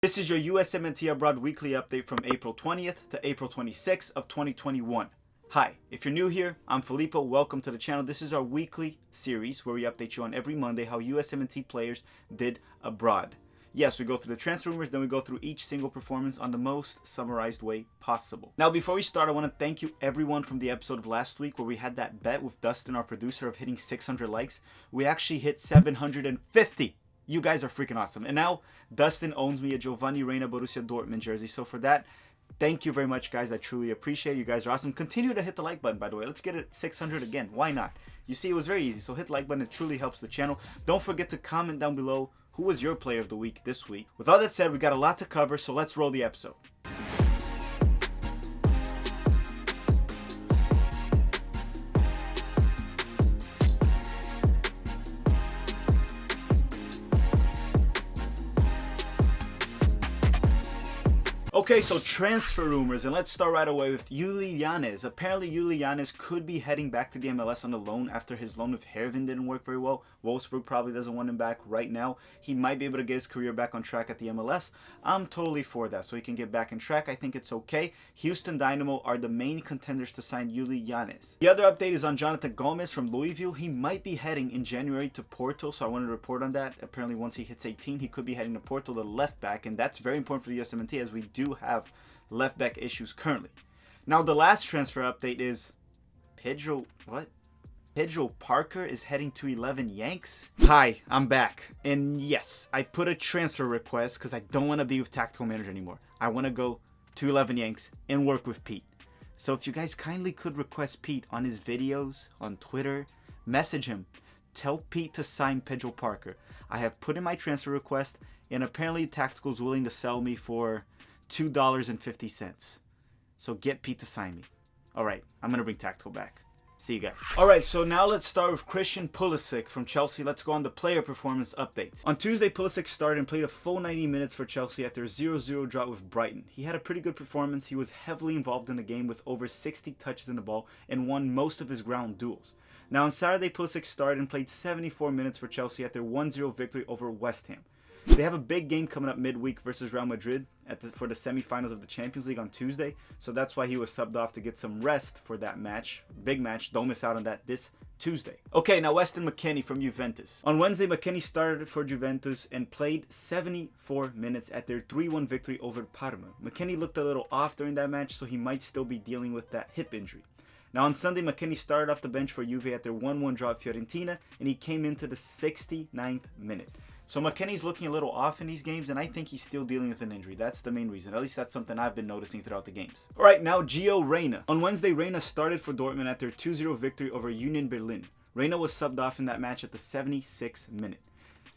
This is your USMNT Abroad weekly update from April 20th to April 26th of 2021. Hi, if you're new here, I'm Filippo. Welcome to the channel. This is our weekly series where we update you on every Monday how USMNT players did abroad. Yes, we go through the transfer rumors, then we go through each single performance on the most summarized way possible. Now, before we start, I want to thank you everyone from the episode of last week where we had that bet with Dustin, our producer, of hitting 600 likes. We actually hit 750. You guys are freaking awesome. And now, Dustin owns me a Gio Reyna Borussia Dortmund jersey. So for that, thank you very much, guys. I truly appreciate it. You guys are awesome. Continue to hit the like button, by the way. Let's get it 600 again. Why not? You see, it was very easy. So hit the like button. It truly helps the channel. Don't forget to comment down below who was your player of the week this week. With all that said, we got a lot to cover, so let's roll the episode. Okay, so transfer rumors, and let's start right away with Ulysses LLanez. Apparently, Ulysses LLanez could be heading back to the MLS on a loan after his loan with Heerenveen didn't work very well. Wolfsburg probably doesn't want him back right now. He might be able to get his career back on track at the MLS. I'm totally for that, so he can get back on track. I think it's okay. Houston Dynamo are the main contenders to sign Ulysses LLanez. The other update is on Jonathan Gomez from Louisville. He might be heading in January to Porto, so I wanted to report on that. Apparently, once he hits 18, he could be heading to Porto, the left back, and that's very important for the USMNT as we do have left back issues currently. Now the last transfer update is Pedro Parker is heading to 11 Yanks. Hi, I'm back. And yes, I put a transfer request because I don't want to be with Tactical Manager anymore. I want to go to 11 Yanks and work with Pete. So if you guys kindly could request Pete on his videos, on Twitter, message him. Tell Pete to sign Pedro Parker. I have put in my transfer request and apparently Tactical's willing to sell me for $2.50. So get Pete to sign me. Alright, I'm going to bring Tactical back. See you guys. Alright, so now let's start with Christian Pulisic from Chelsea. Let's go on the player performance updates. On Tuesday, Pulisic started and played a full 90 minutes for Chelsea after a 0-0 draw with Brighton. He had a pretty good performance. He was heavily involved in the game with over 60 touches in the ball and won most of his ground duels. Now on Saturday, Pulisic started and played 74 minutes for Chelsea at their 1-0 victory over West Ham. They have a big game coming up midweek versus Real Madrid for the semifinals of the Champions League on Tuesday. So that's why he was subbed off to get some rest for that match. Big match. Don't miss out on that this Tuesday. Okay, now Weston Mckennie from Juventus. On Wednesday, Mckennie started for Juventus and played 74 minutes at their 3-1 victory over Parma. Mckennie looked a little off during that match, so he might still be dealing with that hip injury. Now on Sunday, Mckennie started off the bench for Juve at their 1-1 draw at Fiorentina, and he came into the 69th minute. So McKennie's looking a little off in these games, and I think he's still dealing with an injury. That's the main reason. At least that's something I've been noticing throughout the games. Alright, now Gio Reyna. On Wednesday, Reyna started for Dortmund at their 2-0 victory over Union Berlin. Reyna was subbed off in that match at the 76th minute.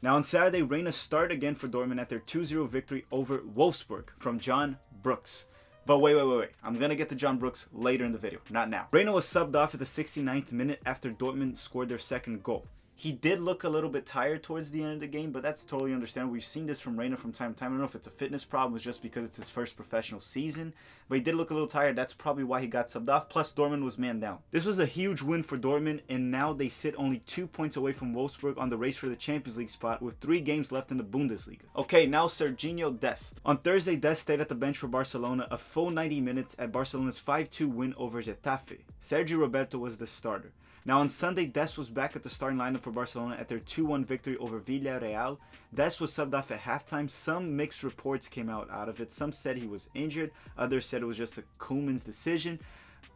Now on Saturday, Reyna started again for Dortmund at their 2-0 victory over Wolfsburg from John Brooks. But wait. I'm going to get to John Brooks later in the video, not now. Reyna was subbed off at the 69th minute after Dortmund scored their second goal. He did look a little bit tired towards the end of the game, but that's totally understandable. We've seen this from Reyna from time to time. I don't know if it's a fitness problem, it's just because it's his first professional season, but he did look a little tired. That's probably why he got subbed off. Plus, Dortmund was man down. This was a huge win for Dortmund, and now they sit only 2 points away from Wolfsburg on the race for the Champions League spot with 3 games left in the Bundesliga. Okay, now Serginho Dest. On Thursday, Dest stayed at the bench for Barcelona a full 90 minutes at Barcelona's 5-2 win over Getafe. Sergi Roberto was the starter. Now on Sunday, Dest was back at the starting lineup for Barcelona at their 2-1 victory over Villarreal. Dest was subbed off at halftime. Some mixed reports came out of it. Some said he was injured. Others said it was just a Koeman's decision.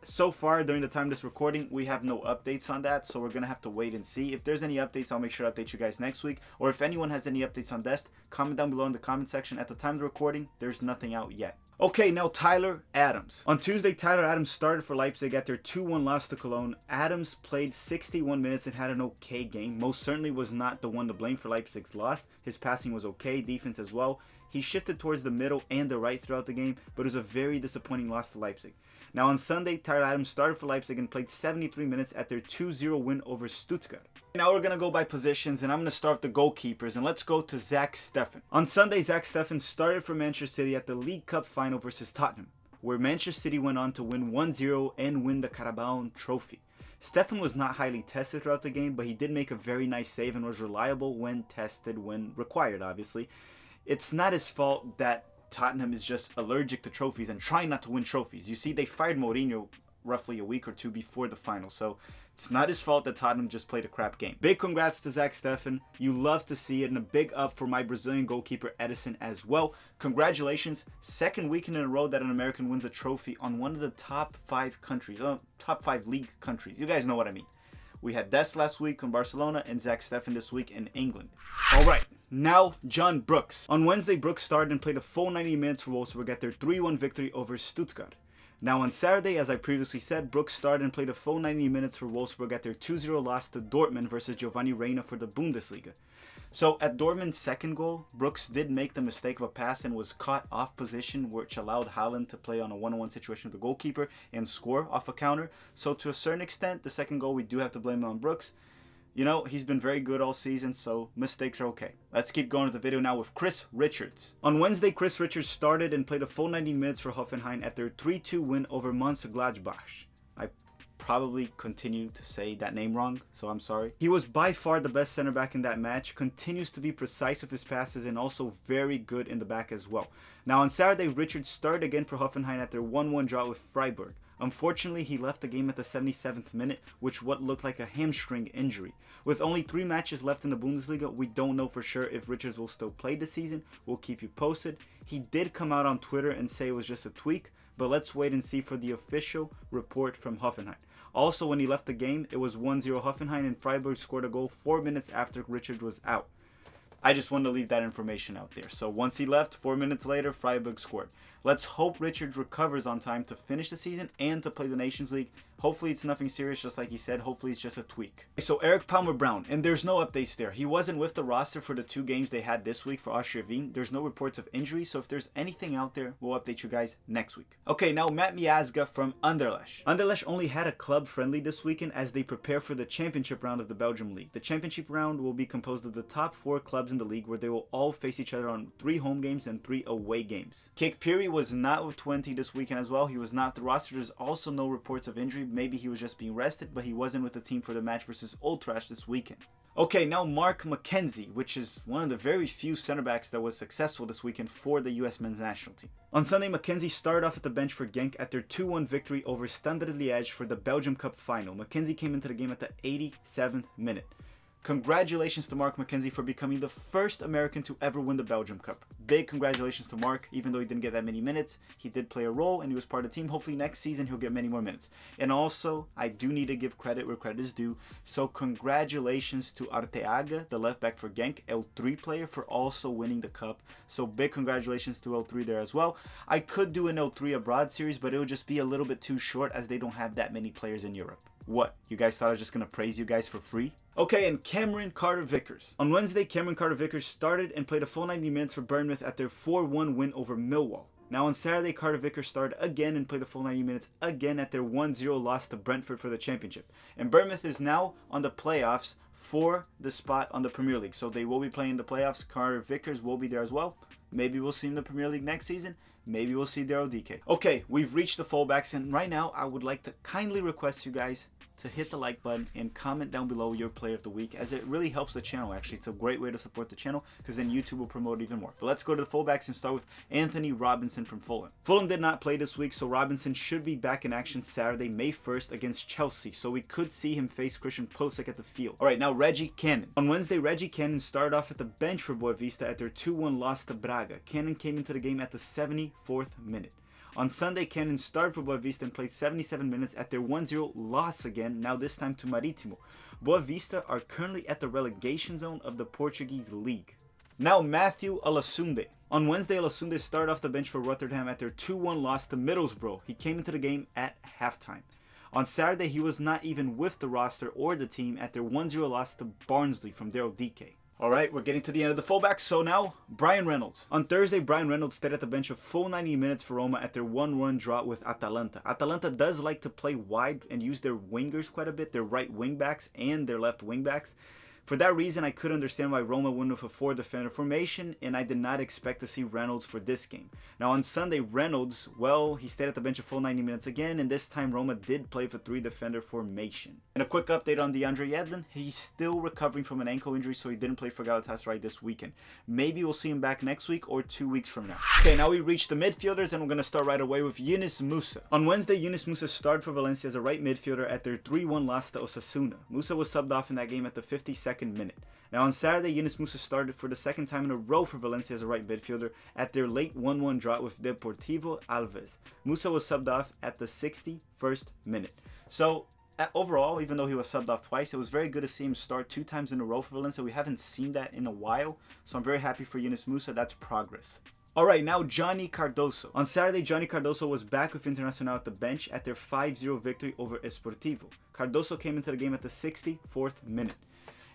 So far, during the time of this recording, we have no updates on that, so we're going to have to wait and see. If there's any updates, I'll make sure to update you guys next week. Or if anyone has any updates on Dest, comment down below in the comment section. At the time of the recording, there's nothing out yet. Okay, now Tyler Adams. On Tuesday, Tyler Adams started for Leipzig at their 2-1 loss to Cologne. Adams played 61 minutes and had an okay game. Most certainly was not the one to blame for Leipzig's loss. His passing was okay, defense as well. He shifted towards the middle and the right throughout the game, but it was a very disappointing loss to Leipzig. Now on Sunday, Tyler Adams started for Leipzig and played 73 minutes at their 2-0 win over Stuttgart. Now we're going to go by positions, and I'm going to start with the goalkeepers, and let's go to Zack Steffen. On Sunday, Zack Steffen started for Manchester City at the League Cup final versus Tottenham, where Manchester City went on to win 1-0 and win the Carabao Trophy. Steffen was not highly tested throughout the game, but he did make a very nice save and was reliable when tested, when required, obviously. it's not his fault that Tottenham is just allergic to trophies and trying not to win trophies. You see, they fired Mourinho roughly a week or two before the final, so it's not his fault that Tottenham just played a crap game. Big congrats to Zack Steffen. You love to see it, and a big up for my Brazilian goalkeeper Ederson as well. Congratulations, second weekend in a row that an American wins a trophy on one of the top 5 countries, top 5 league countries. You guys know what I mean. We had Dest last week in Barcelona and Zack Steffen this week in England. Alright, now John Brooks. On Wednesday, Brooks started and played a full 90 minutes for Wolfsburg at their 3-1 victory over Stuttgart. Now on Saturday, as I previously said, Brooks started and played a full 90 minutes for Wolfsburg at their 2-0 loss to Dortmund versus Giovanni Reyna for the Bundesliga. So at Dortmund's second goal, Brooks did make the mistake of a pass and was caught off position, which allowed Haaland to play on a 1-on-1 situation with the goalkeeper and score off a counter. So to a certain extent, the second goal, we do have to blame it on Brooks. You know, he's been very good all season, so mistakes are okay. Let's keep going to the video now with Chris Richards. On Wednesday, Chris Richards started and played a full 90 minutes for Hoffenheim at their 3-2 win over Mönchengladbach. I probably continue to say that name wrong, so I'm sorry. He was by far the best center back in that match, continues to be precise with his passes and also very good in the back as well. Now on Saturday, Richards started again for Hoffenheim at their 1-1 draw with Freiburg. Unfortunately, he left the game at the 77th minute, which what looked like a hamstring injury. With only 3 matches left in the Bundesliga, we don't know for sure if Richards will still play this season. We'll keep you posted. He did come out on Twitter and say it was just a tweak, but let's wait and see for the official report from Hoffenheim. Also, when he left the game, it was 1-0 Hoffenheim and Freiburg scored a goal 4 minutes after Richards was out. I just wanted to leave that information out there. So once he left, 4 minutes later, Freiburg scored. Let's hope Richards recovers on time to finish the season and to play the Nations League. Hopefully it's nothing serious, just like he said. Hopefully it's just a tweak. So Eric Palmer-Brown, and there's no updates there. He wasn't with the roster for the 2 games they had this week for Austria Wien. There's no reports of injury, so if there's anything out there, we'll update you guys next week. Okay, now Matt Miazga from Anderlecht. Anderlecht only had a club friendly this weekend as they prepare for the championship round of the Belgium League. The championship round will be composed of the top 4 clubs in the league where they will all face each other on 3 home games and 3 away games. Kik Piri was not with 20 this weekend as well. He was not the roster. There's also no reports of injury. Maybe he was just being rested, but he wasn't with the team for the match versus Ultrash this weekend. Okay, now Mark McKenzie, which is one of the very few center backs that was successful this weekend for the US men's national team. On Sunday, McKenzie started off at the bench for Genk at their 2-1 victory over Standard Liège for the Belgium Cup final. McKenzie came into the game at the 87th minute. Congratulations to Mark McKenzie for becoming the first American to ever win the Belgium Cup. Big congratulations to Mark. Even though he didn't get that many minutes, he did play a role and he was part of the team. Hopefully next season he'll get many more minutes. And also, I do need to give credit where credit is due. So congratulations to Arteaga, the left back for Genk, L3 player, for also winning the cup. So big congratulations to L3 there as well. I could do an L3 abroad series, but it would just be a little bit too short as they don't have that many players in Europe. What? You guys thought I was just going to praise you guys for free? Okay, and Cameron Carter-Vickers. On Wednesday, Cameron Carter-Vickers started and played a full 90 minutes for Bournemouth at their 4-1 win over Millwall. Now on Saturday, Carter-Vickers started again and played a full 90 minutes again at their 1-0 loss to Brentford for the championship. And Bournemouth is now on the playoffs for the spot on the Premier League. So they will be playing the playoffs. Carter-Vickers will be there as well. Maybe we'll see him in the Premier League next season. Maybe we'll see Daryl Dike. Okay, we've reached the fullbacks, and right now I would like to kindly request you guys to hit the like button and comment down below your player of the week, as it really helps the channel. Actually, it's a great way to support the channel because then YouTube will promote it even more. But let's go to the fullbacks and start with Anthony Robinson from Fulham. Fulham did not play this week, so Robinson should be back in action Saturday, May 1st against Chelsea, so we could see him face Christian Pulisic at the field. Alright, now Reggie Cannon. On Wednesday, Reggie Cannon started off at the bench for Boavista at their 2-1 loss to Braga. Cannon came into the game at the 74th minute. On Sunday, Cannon started for Boavista and played 77 minutes at their 1-0 loss again, now this time to Marítimo. Boavista are currently at the relegation zone of the Portuguese league. Now Mathew Hoppe. On Wednesday, Hoppe started off the bench for Rotterdam at their 2-1 loss to Middlesbrough. He came into the game at halftime. On Saturday, he was not even with the roster or the team at their 1-0 loss to Barnsley from Daryl Dike. Alright, we're getting to the end of the fullbacks, so now, Brian Reynolds. On Thursday, Brian Reynolds stayed at the bench a full 90 minutes for Roma at their 1-1 draw with Atalanta. Atalanta does like to play wide and use their wingers quite a bit, their right wing backs and their left wing backs. For that reason, I could understand why Roma went with a 4-defender formation, and I did not expect to see Reynolds for this game. Now on Sunday, Reynolds, well, he stayed at the bench a full 90 minutes again, and this time Roma did play with a 3-defender formation. And a quick update on DeAndre Yedlin, he's still recovering from an ankle injury, so he didn't play for Galatasaray this weekend. Maybe we'll see him back next week or 2 weeks from now. Okay, now we reach the midfielders, and we're going to start right away with Yunus Musah. On Wednesday, Yunus Musah started for Valencia as a right midfielder at their 3-1 loss to Osasuna. Musah was subbed off in that game at the 52nd minute. Now on Saturday, Yunus Musah started for the second time in a row for Valencia as a right midfielder at their late 1-1 draw with Deportivo Alaves. Musah was subbed off at the 61st minute. So overall, even though he was subbed off twice, it was very good to see him start 2 times in a row for Valencia. We haven't seen that in a while, so I'm very happy for Yunus Musah. That's progress. Alright, now Johnny Cardoso. On Saturday, Johnny Cardoso was back with Internacional at the bench at their 5-0 victory over Esportivo. Cardoso came into the game at the 64th minute.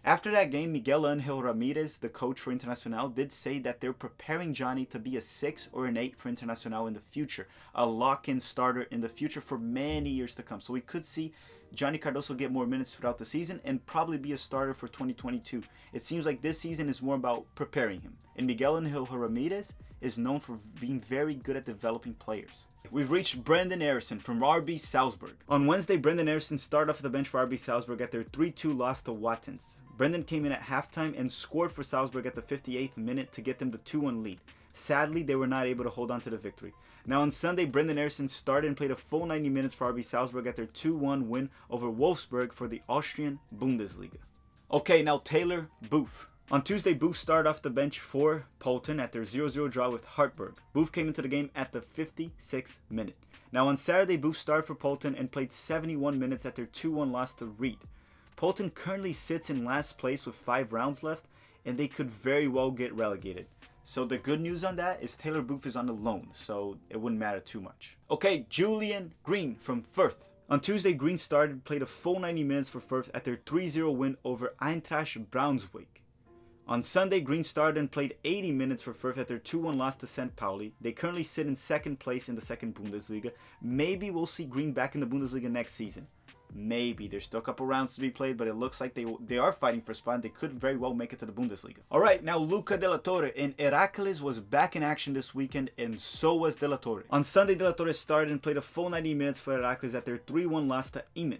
After that game, Miguel Angel Ramirez, the coach for Internacional, did say that they're preparing Johnny to be a 6 or an 8 for Internacional in the future. A lock-in starter in the future for many years to come. So we could see Johnny Cardoso get more minutes throughout the season and probably be a starter for 2022. It seems like this season is more about preparing him. And Miguel Angel Ramirez is known for being very good at developing players. We've reached Brenden Aaronson from RB Salzburg. On Wednesday, Brenden Aaronson started off the bench for RB Salzburg at their 3-2 loss to Wattens. Brenden came in at halftime and scored for Salzburg at the 58th minute to get them the 2-1 lead. Sadly, they were not able to hold on to the victory. Now on Sunday, Brenden Aaronson started and played a full 90 minutes for RB Salzburg at their 2-1 win over Wolfsburg for the Austrian Bundesliga. Okay, now Taylor Booth. On Tuesday, Booth started off the bench for Polten at their 0-0 draw with Hartberg. Booth came into the game at the 56th minute. Now on Saturday, Booth started for Polten and played 71 minutes at their 2-1 loss to Reed. Polten currently sits in last place with 5 rounds left, and they could very well get relegated. So the good news on that is Taylor Booth is on the loan, so it wouldn't matter too much. Okay, Julian Green from Firth. On Tuesday, Green started and played a full 90 minutes for Firth at their 3-0 win over Eintracht Braunschweig. On Sunday, Green started and played 80 minutes for Firth at their 2-1 loss to St. Pauli. They currently sit in second place in the second Bundesliga. Maybe we'll see Green back in the Bundesliga next season. Maybe. There's still a couple rounds to be played, but it looks like they are fighting for a spot and they could very well make it to the Bundesliga. Alright, now Luca De La Torre and Heracles was back in action this weekend, and so was De La Torre. On Sunday, De La Torre started and played a full 90 minutes for Heracles at their 3-1 loss to Imen.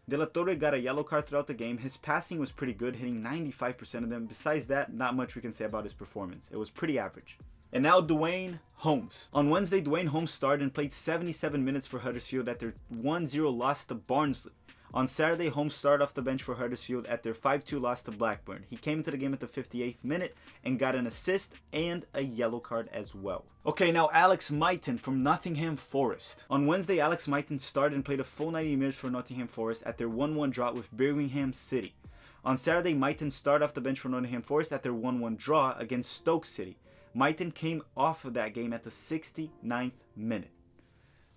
De La Torre got a yellow card throughout the game. His passing was pretty good, hitting 95% of them. Besides that, not much we can say about his performance. It was pretty average. And now Dwayne Holmes. On Wednesday, Dwayne Holmes started and played 77 minutes for Huddersfield at their 1-0 loss to Barnsley. On Saturday, Holmes started off the bench for Huddersfield at their 5-2 loss to Blackburn. He came into the game at the 58th minute and got an assist and a yellow card as well. Okay, now Alex Maitan from Nottingham Forest. On Wednesday, Alex Maitan started and played a full 90 minutes for Nottingham Forest at their 1-1 draw with Birmingham City. On Saturday, Maitan started off the bench for Nottingham Forest at their 1-1 draw against Stoke City. Maitan came off of that game at the 69th minute.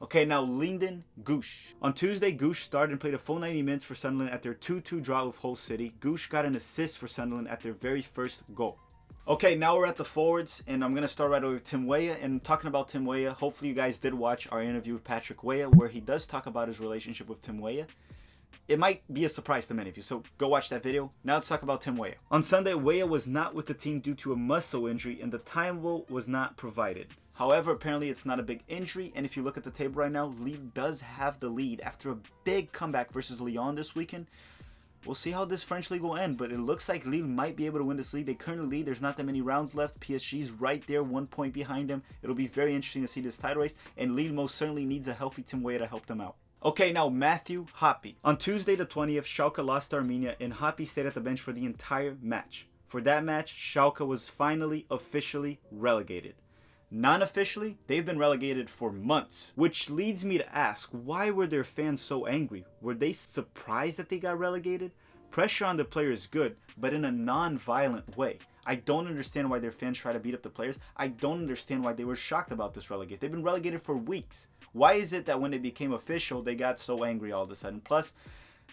Okay, now Lyndon Gooch. On Tuesday, Gooch started and played a full 90 minutes for Sunderland at their 2-2 draw with Hull City. Gooch got an assist for Sunderland at their very first goal. Okay, now we're at the forwards, and I'm going to start right away with Tim Weah. And talking about Tim Weah, hopefully you guys did watch our interview with Patrick Weah, where he does talk about his relationship with Tim Weah. It might be a surprise to many of you, so go watch that video. Now let's talk about Tim Weah. On Sunday, Weah was not with the team due to a muscle injury, and the timetable was not provided. However, apparently it's not a big injury, and if you look at the table right now, Lille does have the lead after a big comeback versus Lyon this weekend. We'll see how this French league will end, but it looks like Lille might be able to win this league. They currently lead. There's not that many rounds left. PSG's right there, 1 point behind them. It'll be very interesting to see this title race, and Lille most certainly needs a healthy Tim Weah to help them out. Okay, now Mathew Hoppe. On Tuesday the 20th, Schalke lost to Armenia, and Hoppe stayed at the bench for the entire match. For that match, Schalke was finally officially relegated. Non-officially, they've been relegated for months, which leads me to ask, why were their fans so angry? Were they surprised that they got relegated? Pressure on the player is good, but in a non-violent way. I don't understand why their fans try to beat up the players. I don't understand why they were shocked about this relegation. They've been relegated for weeks. Why is it that when it became official, they got so angry all of a sudden? Plus,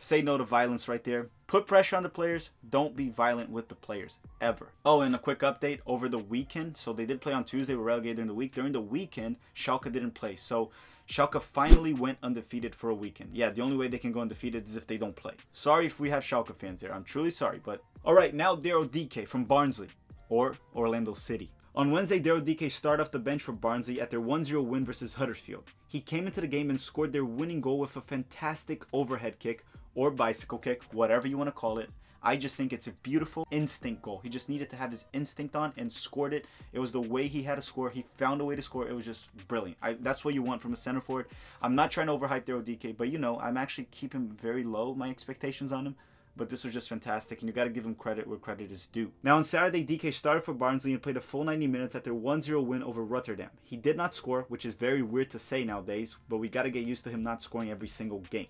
say no to violence right there. Put pressure on the players. Don't be violent with the players, ever. Oh, and a quick update over the weekend. So they did play on Tuesday. Were relegated during the week. During the weekend, Schalke didn't play. So Schalke finally went undefeated for a weekend. Yeah, the only way they can go undefeated is if they don't play. Sorry if we have Schalke fans there. I'm truly sorry. But all right, now Daryl Dike from Barnsley, or Orlando City. On Wednesday, Daryl Dike started off the bench for Barnsley at their 1-0 win versus Huddersfield. He came into the game and scored their winning goal with a fantastic overhead kick, or bicycle kick, whatever you want to call it. I just think it's a beautiful instinct goal. He just needed to have his instinct on and scored it. It was the way he had to score. He found a way to score. It was just brilliant. That's what you want from a center forward. I'm not trying to overhype Daryl Dike, but you know, I'm actually keeping very low my expectations on him. But this was just fantastic, and you got to give him credit where credit is due. Now on Saturday, Dike started for Barnsley and played a full 90 minutes at their 1-0 win over Rotterdam. He did not score, which is very weird to say nowadays, but we got to get used to him not scoring every single game.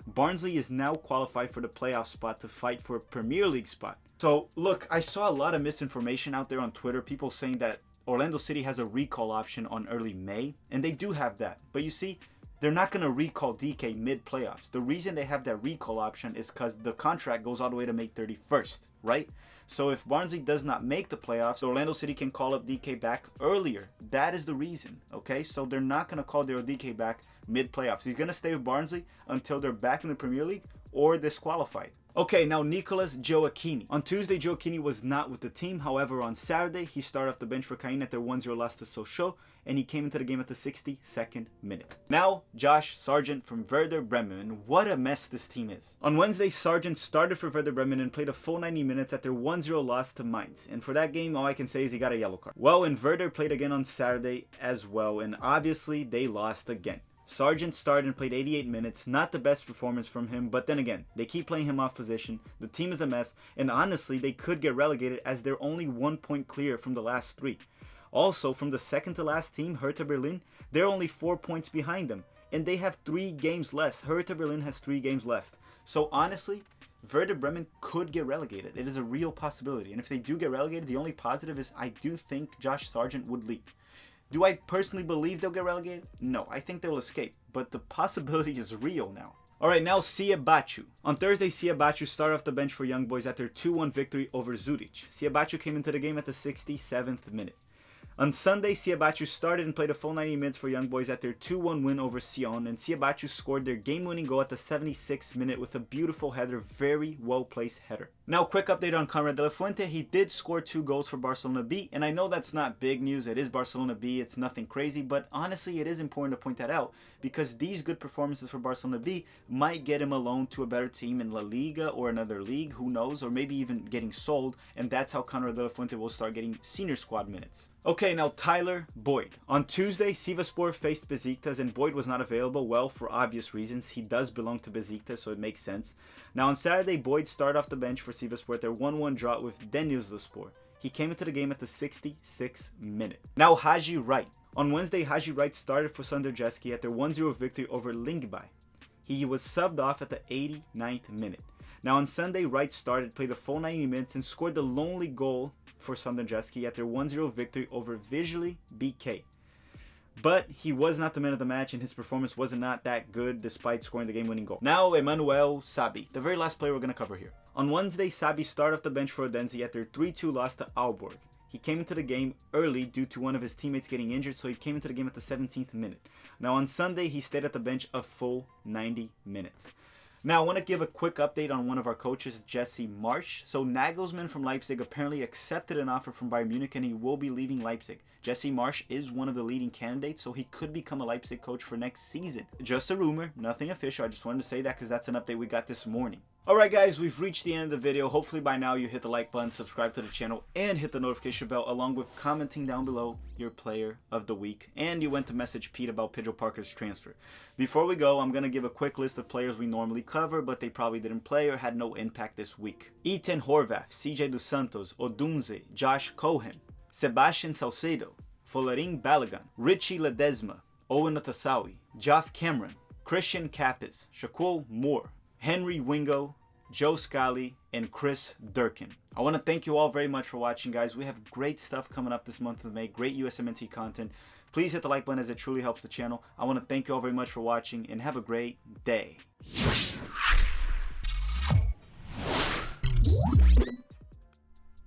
Barnsley is now qualified for the playoff spot to fight for a Premier League spot. So look, I saw a lot of misinformation out there on Twitter, people saying that Orlando City has a recall option on early May, and they do have that. But you see, they're not going to recall DK mid-playoffs. The reason they have that recall option is because the contract goes all the way to May 31st, right? So if Barnsley does not make the playoffs, Orlando City can call up DK back earlier. That is the reason, okay? So they're not going to call Daryl DK back mid-playoffs. He's going to stay with Barnsley until they're back in the Premier League or disqualified. Okay, now Nicolas Giocchini. On Tuesday, Giocchini was not with the team. However, on Saturday, he started off the bench for Caen at their 1-0 loss to Sochaux, and he came into the game at the 62nd minute. Now, Josh Sargent from Werder Bremen, and what a mess this team is. On Wednesday, Sargent started for Werder Bremen and played a full 90 minutes at their 1-0 loss to Mainz. And for that game, all I can say is he got a yellow card. Well, and Werder played again on Saturday as well, and obviously they lost again. Sargent started and played 88 minutes, not the best performance from him, but then again, they keep playing him off position, the team is a mess, and honestly, they could get relegated as they're only 1 point clear from the last 3. Also, from the second to last team, Hertha Berlin, they're only 4 points behind them, and they have 3 games less. Hertha Berlin has 3 games less. So honestly, Werder Bremen could get relegated. It is a real possibility, and if they do get relegated, the only positive is I do think Josh Sargent would leave. Do I personally believe they'll get relegated? No, I think they'll escape, but the possibility is real now. Alright, now Siebatcheu. On Thursday, Siebatcheu started off the bench for Young Boys at their 2-1 victory over Zurich. Siebatcheu came into the game at the 67th minute. On Sunday, Siebatcheu started and played a full 90 minutes for Young Boys at their 2-1 win over Sion, and Siebatcheu scored their game-winning goal at the 76th minute with a beautiful header, very well-placed header. Now, quick update on Conrad de la Fuente. He did score 2 goals for Barcelona B, and I know that's not big news. It is Barcelona B. It's nothing crazy, but honestly, it is important to point that out because these good performances for Barcelona B might get him a loan to a better team in La Liga or another league, who knows, or maybe even getting sold, and that's how Conrad de la Fuente will start getting senior squad minutes. Okay, now Tyler Boyd. On Tuesday, Sivasspor faced Besiktas and Boyd was not available. Well, for obvious reasons. He does belong to Besiktas, so it makes sense. Now on Saturday, Boyd started off the bench for Sivasspor at their 1-1 draw with Denizlispor. He came into the game at the 66th minute. Now Haji Wright. On Wednesday, Haji Wright started for Sunderjeski at their 1-0 victory over Lyngby. He was subbed off at the 89th minute. Now on Sunday, Wright started, played a full 90 minutes, and scored the lonely goal for Sunderjeski at their 1-0 victory over Visually BK. But he was not the man of the match, and his performance was not that good despite scoring the game-winning goal. Now Emmanuel Sabi, the very last player we're going to cover here. On Wednesday, Sabi started off the bench for Odense at their 3-2 loss to Aalborg. He came into the game early due to one of his teammates getting injured, so he came into the game at the 17th minute. Now on Sunday, he stayed at the bench a full 90 minutes. Now, I want to give a quick update on one of our coaches, Jesse Marsch. So, Nagelsmann from Leipzig apparently accepted an offer from Bayern Munich and he will be leaving Leipzig. Jesse Marsch is one of the leading candidates, so he could become a Leipzig coach for next season. Just a rumor, nothing official. I just wanted to say that because that's an update we got this morning. Alright guys, we've reached the end of the video. Hopefully by now you hit the like button, subscribe to the channel, and hit the notification bell, along with commenting down below your player of the week. And you went to message Pete about Pedro Parker's transfer. Before we go, I'm going to give a quick list of players we normally cover, but they probably didn't play or had no impact this week. Ethan Horvath, CJ Dos Santos, Odunze, Josh Cohen, Sebastian Salcedo, Folarin Balogun, Richie Ledezma, Owen Otasawi, Geoff Cameron, Christian Capis, Shaquille Moore, Henry Wingo, Joe Scally, and Chris Durkin. I want to thank you all very much for watching, guys. We have great stuff coming up this month of May, great USMNT content. Please hit the like button as it truly helps the channel. I want to thank you all very much for watching and have a great day.